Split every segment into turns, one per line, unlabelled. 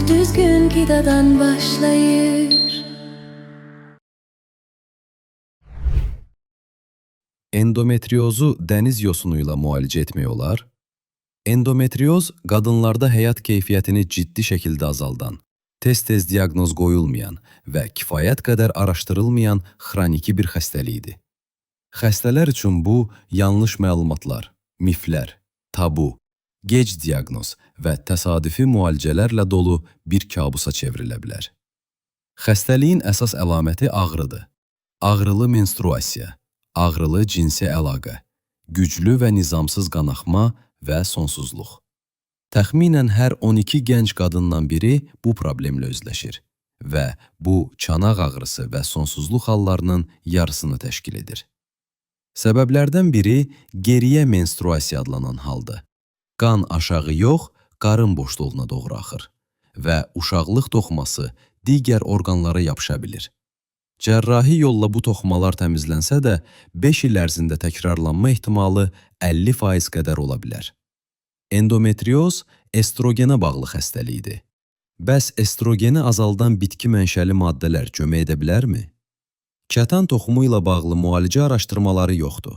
Düzgün qidadan başlayır.
Endometriozu dəniz yosunuyla müalicə etmək olar. Endometrioz qadınlarda həyat keyfiyyətini ciddi şəkildə azaldan, tez-tez diaqnoz qoyulmayan və kifayət qədər araşdırılmayan xroniki bir xəstəlikdir. Xəstələr üçün bu yanlış məlumatlar, miflər, tabu, gec diaqnoz və təsadüfi müalicələrlə dolu bir kabusa çevrilə bilər. Xəstəliyin əsas əlaməti ağrıdır. Ağrılı menstruasiya, ağrılı cinsi əlaqə, güclü və nizamsız qanaxma və sonsuzluq. Təxminən hər 12 gənc qadından biri bu problemlə üzləşir və bu çanaq ağrısı və sonsuzluq hallarının yarısını təşkil edir. Səbəblərdən biri geriyə menstruasiya adlanan haldır. Qan aşağı yox, qarın boşluğuna doğru axır və uşaqlıq toxuması digər orqanlara yapışa bilir. Cərrahi yolla bu toxumalar təmizlənsə də 5 il ərzində təkrarlanma ehtimalı 50% qədər ola bilər. Endometrioz estrogenə bağlı xəstəlikdir. Bəs estrogeni azaldan bitki mənşəli maddələr kömək edə bilərmi? Kətan toxumu ilə bağlı müalicə araşdırmaları yoxdur.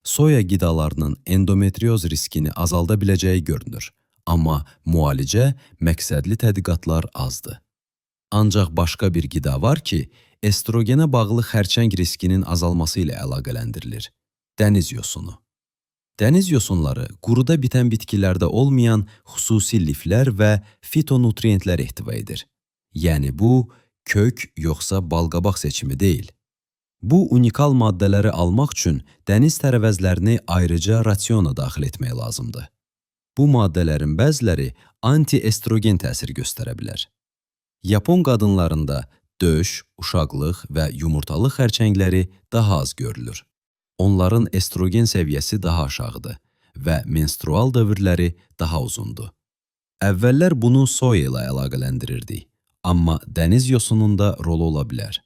Soya qidalarının endometrioz riskini azalda biləcəyi görünür, amma müalicə, məqsədli tədqiqatlar azdır. Ancaq başqa bir qida var ki, estrogenə bağlı xərçəng riskinin azalması ilə əlaqələndirilir. Dəniz yosunu. Dəniz yosunları quruda bitən bitkilərdə olmayan xüsusi liflər və fitonutriyentlər ehtiva edir. Yəni bu, kök yoxsa balqabaq seçimi deyil. Bu unikal maddələri almaq üçün dəniz tərəvəzlərini ayrıca rasiona daxil etmək lazımdır. Bu maddələrin bəziləri anti-estrogen təsir göstərə bilər. Yapon qadınlarında döş, uşaqlıq və yumurtalıq xərçəngləri daha az görülür. Onların estrogen səviyyəsi daha aşağıdır və menstrual dövrləri daha uzundur. Əvvəllər bunu soya ilə əlaqələndirirdik, amma dəniz yosununda rolu ola bilər.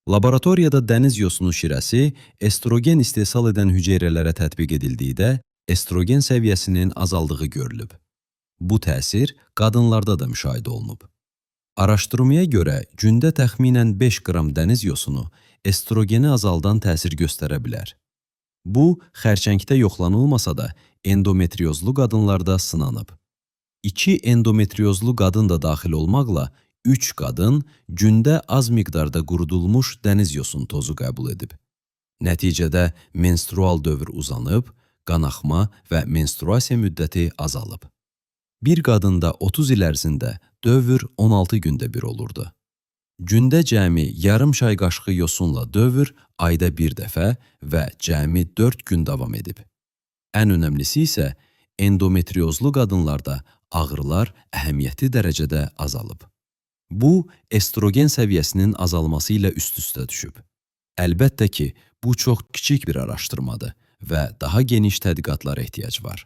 Laboratoriyada dəniz yosunu şirəsi estrogen istehsal edən hüceyrələrə tətbiq edildikdə estrogen səviyyəsinin azaldığı görülüb. Bu təsir qadınlarda da müşahidə olunub. Araşdırmaya görə gündə təxminən 5 qram dəniz yosunu estrogeni azaldan təsir göstərə bilər. Bu, xərçəngdə yoxlanılmasa da endometriozlu qadınlarda sınanıb. 2 endometriozlu qadın da daxil olmaqla 3 qadın gündə az miqdarda qurudulmuş dəniz yosun tozu qəbul edib. Nəticədə menstrual dövr uzanıb, qanaxma və menstruasiya müddəti azalıb. Bir qadında 30 il ərzində dövr 16 gündə bir olurdu. Gündə cəmi yarım çay qaşığı yosunla dövr ayda bir dəfə və cəmi 4 gün davam edib. Ən önəmlisi isə endometriozlu qadınlarda ağrılar əhəmiyyətli dərəcədə azalıb. Bu, estrogen səviyyəsinin azalması ilə üst-üstə düşüb. Əlbəttə ki, bu çox kiçik bir araşdırmadır və daha geniş tədqiqatlara ehtiyac var.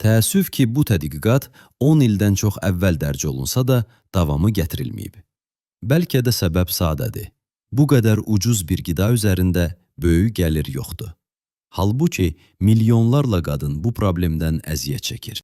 Təəssüf ki, bu tədqiqat 10 ildən çox əvvəl dərc olunsa da davamı gətirilməyib. Bəlkə də səbəb sadədir. Bu qədər ucuz bir qida üzərində böyük gəlir yoxdur. Halbuki, milyonlarla qadın bu problemdən əziyyət çəkir.